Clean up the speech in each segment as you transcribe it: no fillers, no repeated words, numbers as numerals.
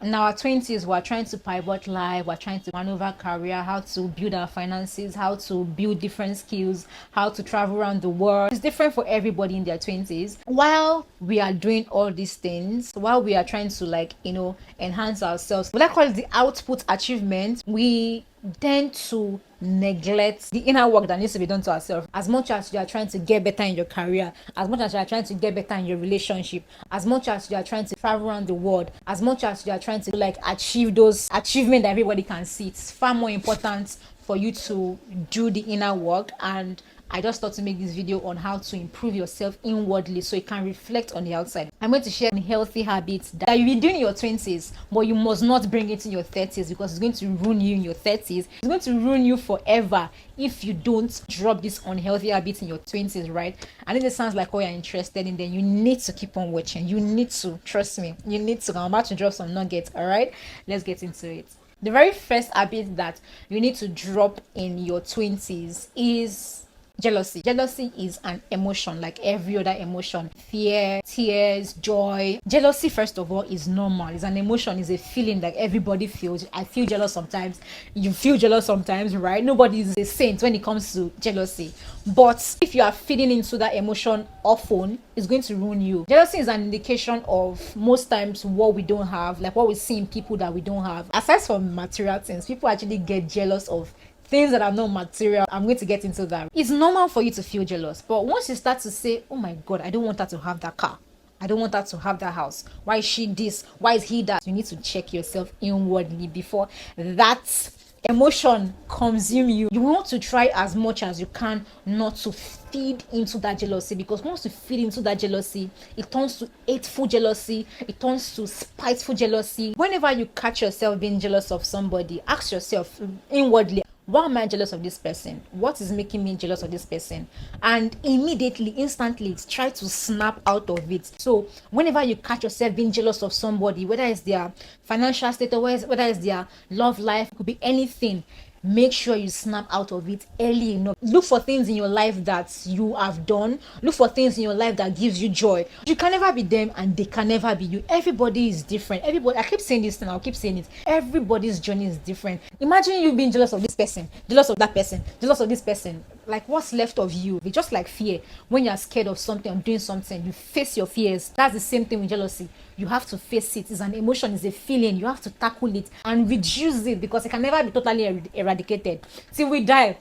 in our 20s, we're trying to pivot life, we're trying to maneuver career, how to build our finances, how to build different skills, how to travel around the world. It's different for everybody in their 20s. While we are doing all these things, while we are trying to, like, enhance ourselves, what I call it the output achievement, we tend to neglect the inner work that needs to be done to ourselves. As much as you are trying to get better in your career, as much as you are trying to get better in your relationship, as much as you are trying to travel around the world, as much as you are trying to, like, achieve those achievements that everybody can see, it's far more important for you to do the inner work. And I just thought to make this video on how to improve yourself inwardly so you can reflect on the outside. I'm going to share healthy habits that you'll be doing in your 20s, but you must not bring it in your 30s, because it's going to ruin you in your 30s. It's going to ruin you forever if you don't drop this unhealthy habits in your 20s, right? And if it sounds like, oh, you're interested in, then you need to keep on watching. You need to, trust me, you need to. I'm about to drop some nuggets, all right? Let's get into it. The very first habit that you need to drop in your 20s is jealousy. Jealousy is an emotion like every other emotion. Fear, tears, joy. Jealousy, first of all, is normal. It's an emotion, it's a feeling that everybody feels. I feel jealous sometimes. You feel jealous sometimes, right? Nobody is a saint when it comes to jealousy. But if you are feeding into that emotion often, it's going to ruin you. Jealousy is an indication of most times what we don't have, like what we see in people that we don't have. Aside from material things, people actually get jealous of things that are not material. I'm going to get into that. It's normal for you to feel jealous, but once you start to say, oh my god, I don't want her to have that car, I don't want her to have that house, why is she this, why is he that, you need to check yourself inwardly before that emotion consume you. You want to try as much as you can not to feed into that jealousy, because once you feed into that jealousy, it turns to hateful jealousy, it turns to spiteful jealousy. Whenever you catch yourself being jealous of somebody, ask yourself inwardly, why am I jealous of this person? What is making me jealous of this person? And immediately, instantly, try to snap out of it. So whenever you catch yourself being jealous of somebody, whether it's their financial status, whether it's their love life, it could be anything, make sure you snap out of it early enough. Look for things in your life that you have done. Look for things in your life that gives you joy. You can never be them and they can never be you. Everybody is different. Everybody, I keep saying this and I'll keep saying it, everybody's journey is different. Imagine you being jealous of this person, jealous of that person, jealous of this person. Like, what's left of you? It's just like fear. When you're scared of something or doing something, you face your fears. That's the same thing with jealousy. You have to face it. It's an emotion, it's a feeling. You have to tackle it and reduce it, because it can never be totally eradicated. Till we die,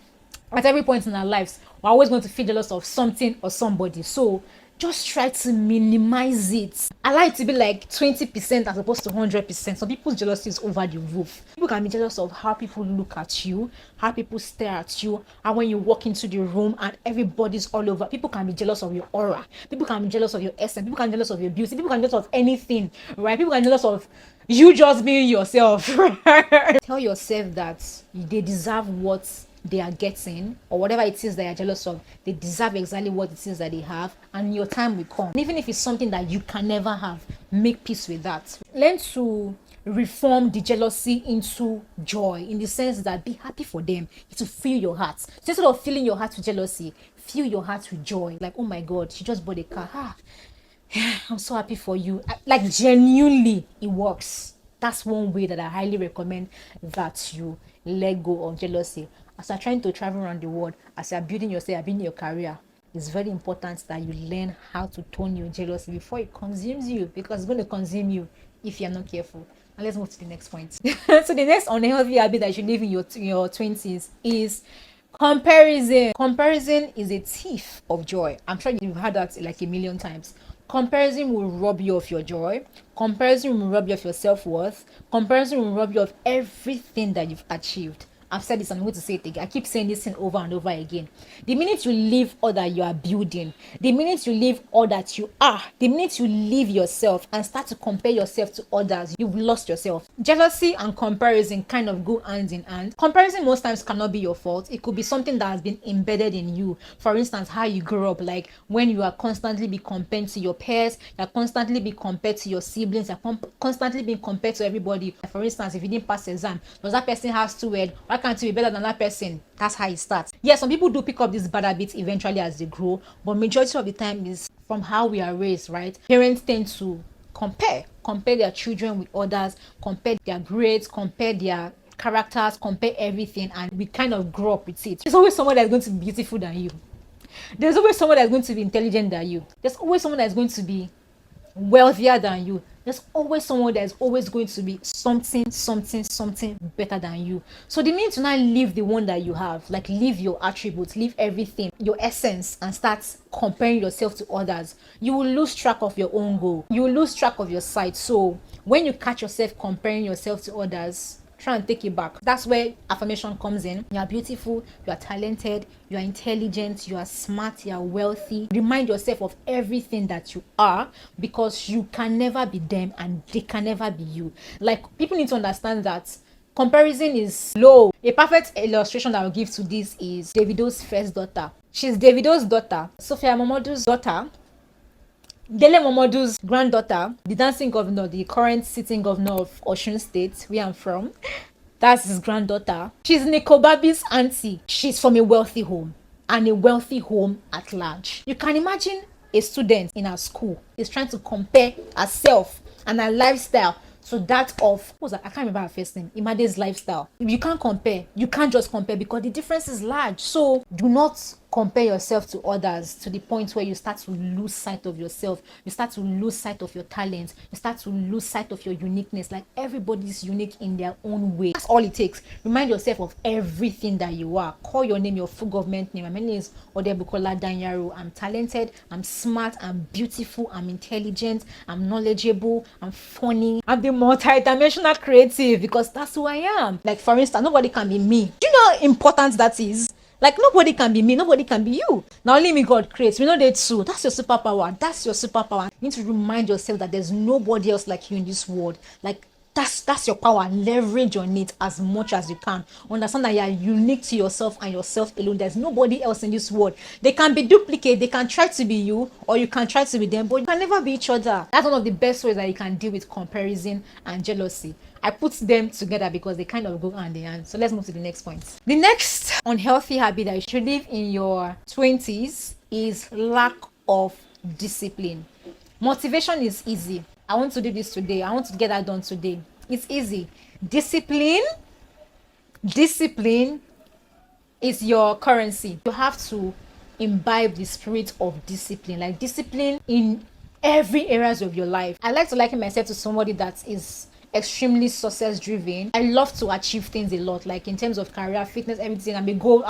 at every point in our lives, we're always going to feel jealous of something or somebody. So just try to minimize it. I like to be like 20% as opposed to 100%. Some people's jealousy is over the roof. People can be jealous of how people look at you, how people stare at you, and when you walk into the room and everybody's all over. People can be jealous of your aura. People can be jealous of your essence. People can be jealous of your beauty. People can be jealous of anything, right? People can be jealous of you just being yourself. Tell yourself that they deserve what they are getting, or whatever it is that you're jealous of. They deserve exactly what it is that they have, and your time will come. And even if it's something that you can never have, make peace with that. Learn to reform the jealousy into joy, in the sense that be happy for them. To fill your heart. So instead of filling your heart with jealousy, fill your heart with joy. Like, oh my god, she just bought a car. I'm so happy for you. Like, genuinely, it works. That's one way that I highly recommend that you let go of jealousy. As you're trying to travel around the world, as you're building yourself, building your career, it's very important that you learn how to tone your jealousy before it consumes you, because it's going to consume you if you're not careful. And let's move to the next point. So the next unhealthy habit that you should live in your 20s is comparison. Comparison is a thief of joy. I'm sure you've heard that like a million times. Comparison will rob you of your joy. Comparison will rob you of your self-worth. Comparison will rob you of everything that you've achieved. I've said this and I'm going to say it again. I keep saying this thing over and over again. The minute you leave all that you are building, the minute you leave all that you are, the minute you leave yourself and start to compare yourself to others, you've lost yourself. Jealousy and comparison kind of go hand in hand. Comparison most times cannot be your fault. It could be something that has been embedded in you. For instance, how you grew up, like when you are constantly being compared to your peers, you're constantly being compared to your siblings, you're constantly being compared to everybody. For instance, if you didn't pass exam, does that person have 2 why can't you be better than that person? That's how it starts. Yes, some people do pick up these bad habits eventually as they grow, but majority of the time is from how we are raised, right? Parents tend to compare. compare their children with others, compare their grades, compare their characters, compare everything, and we kind of grow up with it. There's always someone that's going to be beautiful than you. There's always someone that's going to be intelligent than you. There's always someone that's going to be wealthier than you. There's always someone that's always going to be something better than you. So the mean to not leave the one that you have, like leave your attributes, leave everything, your essence, and start comparing yourself to others, you will lose track of your own goal. You will lose track of your sight. So when you catch yourself comparing yourself to others, try and take it back. That's where affirmation comes in. You are beautiful, you are talented, you are intelligent, you are smart, you are wealthy. Remind yourself of everything that you are, because you can never be them and they can never be you. Like, people need to understand that comparison is low. A perfect illustration that I'll give to this is Davido's first daughter. She's Davido's daughter, Sophia Momodu's daughter, Dele Momodu's granddaughter, the dancing governor, the current sitting governor of Osun State, where I'm from. That's his granddaughter. She's Nico Babi's auntie. She's from a wealthy home, and a wealthy home at large. You can imagine a student in her school is trying to compare herself and her lifestyle to that of, what was that? I can't remember her first name. Imade's lifestyle. You can't compare. You can't just compare, because the difference is large. So do not compare yourself to others to the point where you start to lose sight of yourself. You start to lose sight of your talent. You start to lose sight of your uniqueness. Like, everybody's unique in their own way. That's all it takes. Remind yourself of everything that you are. Call your name, your full government name. My name is Odebukola Danyaro. I'm talented. I'm smart. I'm beautiful. I'm intelligent. I'm knowledgeable. I'm funny. I'm the multi-dimensional creative, because that's who I am. Like, for instance, nobody can be me. Do you know how important that is? Like, nobody can be me, nobody can be you. Now only me God creates. We know that too. That's your superpower. That's your superpower. You need to remind yourself that there's nobody else like you in this world. Like, that's your power. Leverage on it as much as you can. Understand that you are unique to yourself and yourself alone. There's nobody else in this world. They can be duplicate. They can try to be you, or you can try to be them, but you can never be each other. That's one of the best ways that you can deal with comparison and jealousy. I put them together because they kind of go hand in hand. So let's move to the next point. The next unhealthy habit that you should live in your 20s is lack of discipline. Motivation is easy. I want to do this today. I want to get that done today. It's easy. Discipline is your currency. You have to imbibe the spirit of discipline, like discipline in every areas of your life. I like to liken myself to somebody that is extremely success driven. I love to achieve things a lot, like in terms of career, fitness, everything. I'm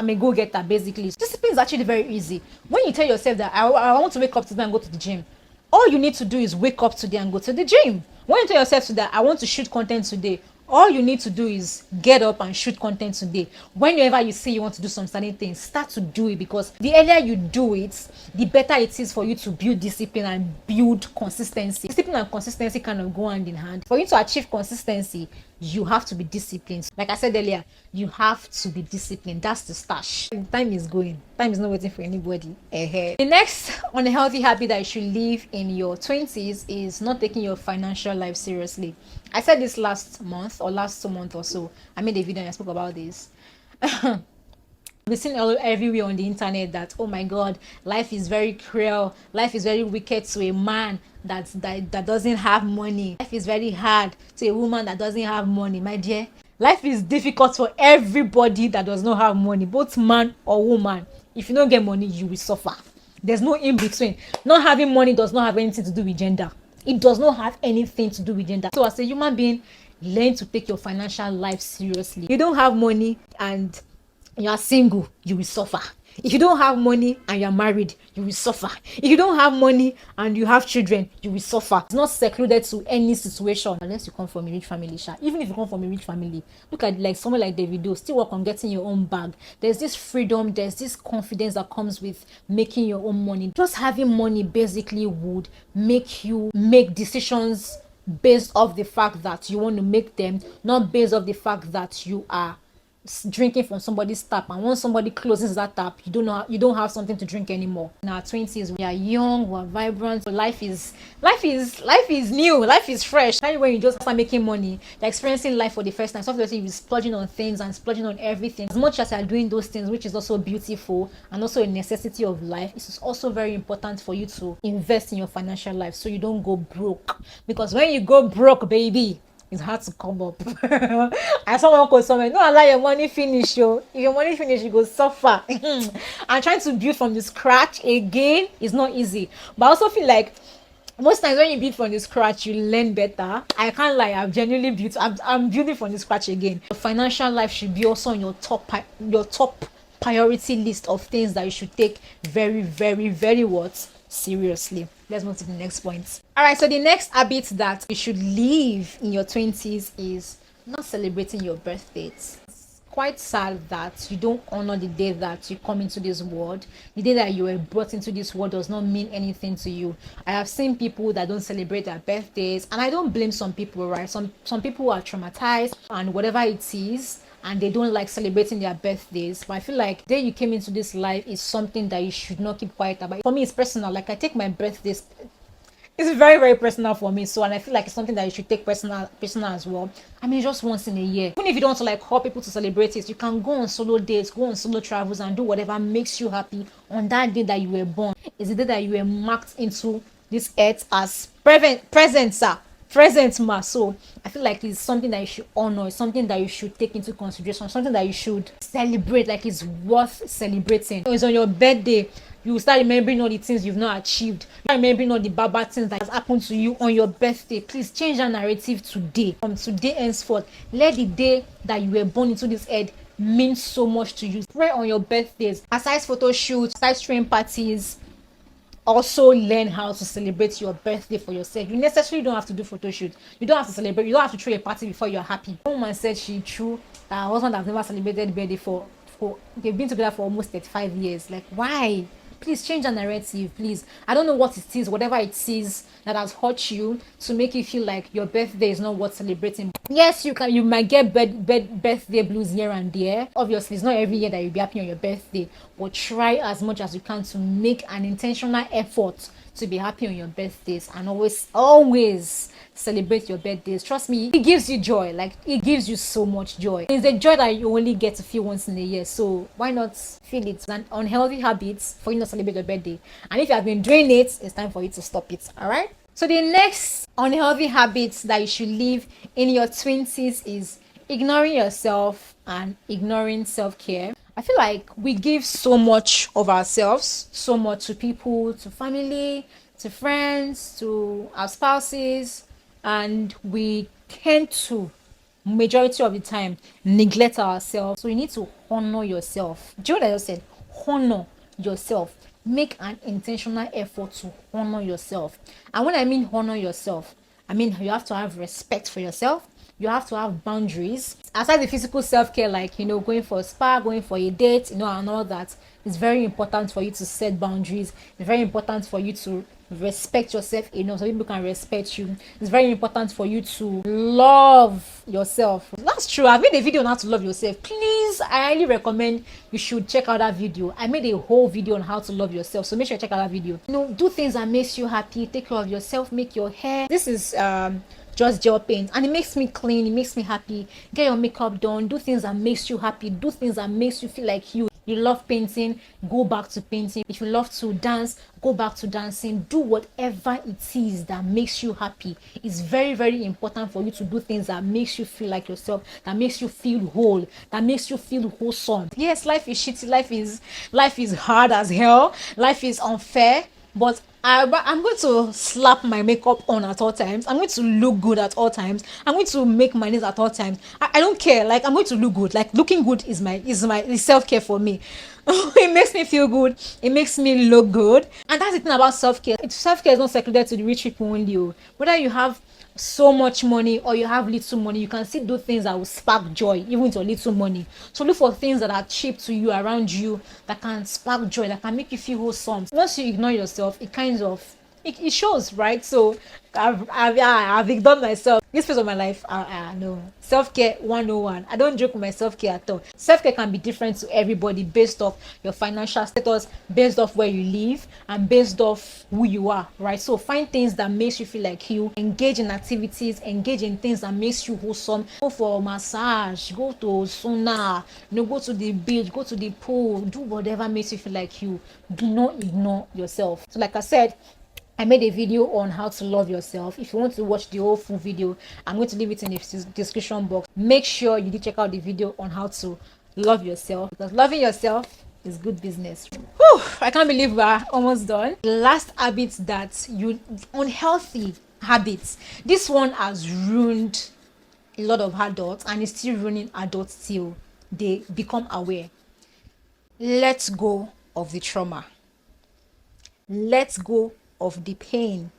a go-getter basically. Discipline is actually very easy. When you tell yourself that I want to wake up today and go to the gym, all you need to do is wake up today and go to the gym. When you tell yourself that I want to shoot content today, all you need to do is get up and shoot content today. Whenever you say you want to do some certain things, start to do it, because the earlier you do it, the better it is for you to build discipline and build consistency. Discipline and consistency kind of go hand in hand. For you to achieve consistency, you have to be disciplined. Like I said earlier, you have to be disciplined. That's the stash. Time is going. Time is not waiting for anybody. The next unhealthy habit that you should live in your 20s is not taking your financial life seriously. I said this last month or last 2 months or so. I made a video and I spoke about this. We've seen everywhere on the internet that, oh my God, life is very cruel. Life is very wicked to a man that doesn't have money. Life is very hard to a woman that doesn't have money. My dear, life is difficult for everybody that does not have money, both man or woman. If you don't get money, you will suffer. There's no in between. Not having money does not have anything to do with gender. It does not have anything to do with gender. So as a human being, learn to take your financial life seriously. If you don't have money and you are single, you will suffer. If you don't have money and you are married, you will suffer. If you don't have money and you have children, you will suffer. It's not secluded to any situation unless you come from a rich family. Even if you come from a rich family, look at like someone like Davido, still work on getting your own bag. There's this freedom, there's this confidence that comes with making your own money. Just having money basically would make you make decisions based off the fact that you want to make them, not based off the fact that you are drinking from somebody's tap, and once somebody closes that tap, you don't have something to drink anymore. In our 20s, we are young, we're vibrant, so life is new, life is fresh. Now when you just start making money, you're experiencing life for the first time, so obviously you're splurging on things and splurging on everything. As much as you're doing those things, which is also beautiful and also a necessity of life, it's also very important for you to invest in your financial life so you don't go broke. Because when you go broke, baby, it's hard to come up. And someone could somewhere, no allow your money finish, yo. If your money finish, you go suffer. And trying to build from the scratch again is not easy. But I also feel like most times when you build from the scratch, you learn better. I can't lie, I've genuinely built. I'm building from the scratch again. Your financial life should be also on your top priority list of things that you should take very, very, very seriously. Let's move to the next point. All right, so the next habit that you should leave in your 20s is not celebrating your birthdays. It's quite sad that you don't honor the day that you come into this world. The day that you were brought into this world does not mean anything to you. I have seen people that don't celebrate their birthdays, and I don't blame some people, right? Some people are traumatized and whatever it is, and they don't like celebrating their birthdays. But I feel like the day you came into this life is something that you should not keep quiet about. For me, it's personal. Like, I take my birthdays, it's very, very personal for me. So, and I feel like it's something that you should take personal as well. I mean, just once in a year. Even if you don't want to like call people to celebrate it, you can go on solo dates, go on solo travels, and do whatever makes you happy on that day that you were born. It's the day that you were marked into this earth as present ma. So I feel like it's something that you should honor. It's something that you should take into consideration, something that you should celebrate. Like, it's worth celebrating. It's on your birthday, you start remembering all the things you've not achieved. You start remembering all the bad things that has happened to you on your birthday. Please change that narrative today. From today henceforth, let the day that you were born into this earth mean so much to you. Pray on your birthdays. Aside photo shoots, aside stream parties, also learn how to celebrate your birthday for yourself. You necessarily don't have to do photo shoot. You don't have to celebrate. You don't have to throw a party before you're happy. One woman said she threw her husband has never celebrated birthday for they've been together for almost 35 years. Like, why? Please change the narrative, please. I don't know what it is, whatever it is that has hurt you to make you feel like your birthday is not worth celebrating. Yes, you might get birthday blues here and there. Obviously, it's not every year that you'll be happy on your birthday, but try as much as you can to make an intentional effort to be happy on your birthdays, and always celebrate your birthdays. Trust me, it gives you joy. Like, it gives you so much joy. It's a joy that you only get to feel once in a year, so why not feel it? It's an unhealthy habit for you not to celebrate your birthday, and if you have been doing it, it's time for you to stop it. All right, so the next unhealthy habits that you should leave in your 20s is ignoring yourself and ignoring self-care. I feel like we give so much of ourselves, so much to people, to family, to friends, to our spouses, and we tend to, majority of the time, neglect ourselves. So you need to honor yourself. Do you know what I just said? Honor yourself. Make an intentional effort to honor yourself. And when I mean honor yourself, I mean you have to have respect for yourself. You have to have boundaries. Aside the physical self-care, like, going for a spa, going for a date, and all that, it's very important for you to set boundaries. It's very important for you to respect yourself enough so people can respect you. It's very important for you to love yourself. That's true. I've made a video on how to love yourself. Please, I highly recommend you should check out that video. I made a whole video on how to love yourself, so make sure you check out that video. Do things that makes you happy. Take care of yourself. Make your hair. This is just gel paint, and it makes me clean, it makes me happy. Get your makeup done, do things that makes you happy, do things that makes you feel like you love painting, go back to painting. If you love to dance, go back to dancing. Do whatever it is that makes you happy. It's very, very important for you to do things that makes you feel like yourself, that makes you feel whole, that makes you feel wholesome. Yes, life is shitty, life is hard as hell, life is unfair, but I'm going to slap my makeup on at all times. I'm going to look good at all times. I'm going to make my nails at all times. I don't care. Like, I'm going to look good. Like, looking good is self-care for me. It makes me feel good. It makes me look good. And that's the thing about self-care. Self-care is not secluded to the rich people only. Whether you have so much money or you have little money, you can still do things that will spark joy even with your little money. So look for things that are cheap to you, around you, that can spark joy, that can make you feel wholesome. Once you ignore yourself, it kind of it shows, right? So I've ignored myself. This phase of my life, no. Self-care 101. I don't joke with my self-care at all. Self-care can be different to everybody based off your financial status, based off where you live, and based off who you are, right? So find things that makes you feel like you, engage in activities, engage in things that makes you wholesome. Go for massage, go to sauna, go to the beach, go to the pool, do whatever makes you feel like you. Do not ignore yourself. So like I said, I made a video on how to love yourself. If you want to watch the whole full video, I'm going to leave it in the description box. Make sure you do check out the video on how to love yourself, because loving yourself is good business. Whew, I can't believe we're almost done. The last habits that you, unhealthy habits. This one has ruined a lot of adults and is still ruining adults till they become aware. Let go of the trauma. Let go of the pain.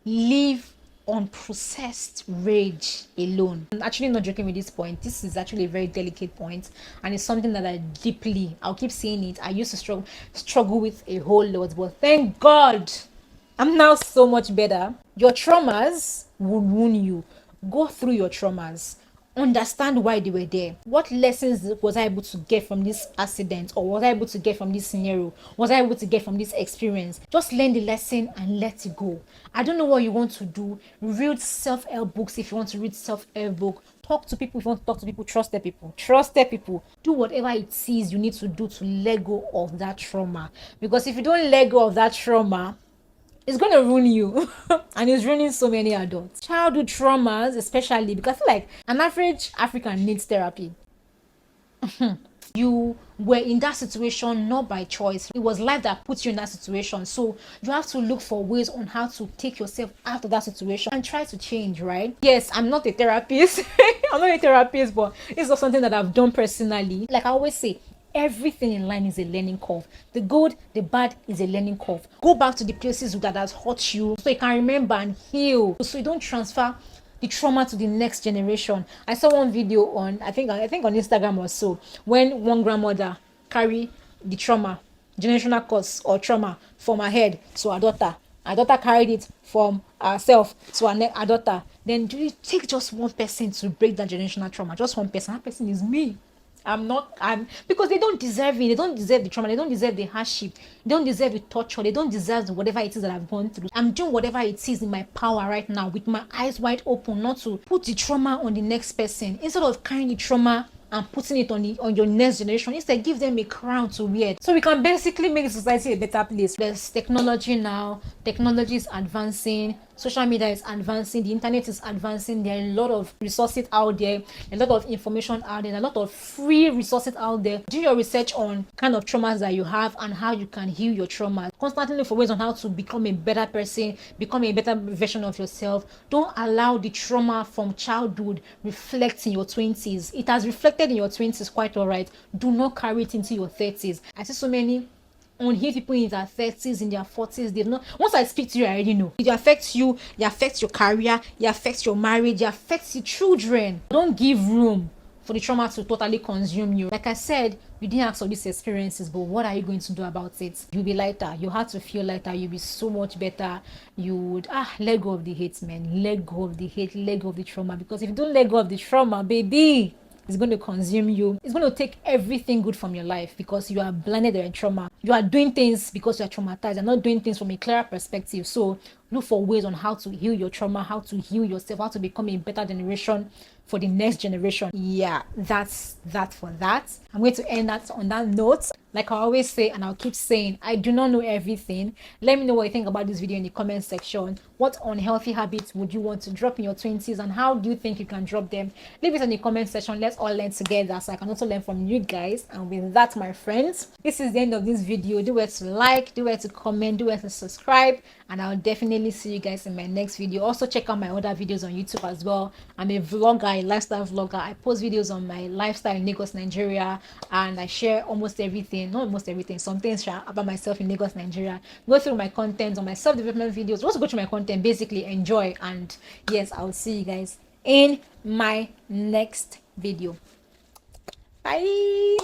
Leave unprocessed rage alone. I'm actually not joking with this point. This is actually a very delicate point, and it's something that I'll keep saying it. I used to struggle with a whole lot, but thank God I'm now so much better. Your traumas will wound you. Go through your traumas. Understand why they were there. What lessons was I able to get from this accident, or was I able to get from this scenario? Was I able to get from this experience? Just learn the lesson and let it go. I don't know what you want to do. Read self-help books if you want to read self-help book. Talk to people if you want to talk to people. Trusted people. Trusted people. Do whatever it is you need to do to let go of that trauma. Because if you don't let go of that trauma, it's going to ruin you. And it's ruining so many adults. Childhood traumas, especially, because I feel like an average African needs therapy. You were in that situation not by choice. It was life that put you in that situation. So you have to look for ways on how to take yourself out of that situation and try to change, right? Yes, I'm not a therapist. I'm not a therapist, but it's not something that I've done personally. Like I always say, everything in life is a learning curve. The good, the bad is a learning curve. Go back to the places that has hurt you so you can remember and heal, so you don't transfer the trauma to the next generation. I saw one video on I think on Instagram or so, when one grandmother carry the trauma, generational curse or trauma, from her head to her daughter. Her daughter carried it from herself to her daughter. Then do you take just one person to break that generational trauma? Just one person. That person is me. I'm because they don't deserve it. They don't deserve the trauma. They don't deserve the hardship. They don't deserve the torture. They don't deserve whatever it is that I've gone through. I'm doing whatever it is in my power right now, with my eyes wide open, not to put the trauma on the next person. Instead of carrying the trauma and putting it on your next generation, instead give them a crown to wear, so we can basically make society a better place. There's technology now. Technology is advancing. Social media is advancing. The internet is advancing. There are a lot of resources out there, a lot of information out there, a lot of free resources out there. Do your research on kind of traumas that you have and how you can heal your traumas. Constantly look for ways on how to become a better person, become a better version of yourself. Don't allow the trauma from childhood reflect in your 20s. It has reflected in your 20s, quite all right. Do not carry it into your 30s. I see so many unhealed people in their 30s, in their 40s. They've not. Once I speak to you, I already know. It affects you. It affects your career. It affects your marriage. It affects your children. Don't give room for the trauma to totally consume you. Like I said, you didn't ask for these experiences, but what are you going to do about it? You'll be lighter. You have to feel lighter. You'll be so much better. You would let go of the hate, man. Let go of the hate. Let go of the trauma. Because if you don't let go of the trauma, baby, it's going to consume you. It's going to take everything good from your life, because you are blinded in trauma. You are doing things because you are traumatized. You're not doing things from a clearer perspective. So look for ways on how to heal your trauma, how to heal yourself, how to become a better generation for the next generation. Yeah, that's that for that. I'm going to end that on that note. Like I always say, and I'll keep saying, I do not know everything. Let me know what you think about this video in the comment section. What unhealthy habits would you want to drop in your 20s, and how do you think you can drop them? Leave it in the comment section. Let's all learn together, so I can also learn from you guys. And with that, my friends, this is the end of this video. Do it to like, do it to comment, do it to subscribe, and I'll definitely see you guys in my next video. Also check out my other videos on YouTube as well. I'm a vlogger, a lifestyle vlogger. I post videos on my lifestyle in Lagos, Nigeria, and I share almost everything, not almost everything, some things about myself in Lagos, Nigeria. Go through my content on my self-development videos. Also go through my content, basically enjoy. And yes, I'll see you guys in my next video. Bye.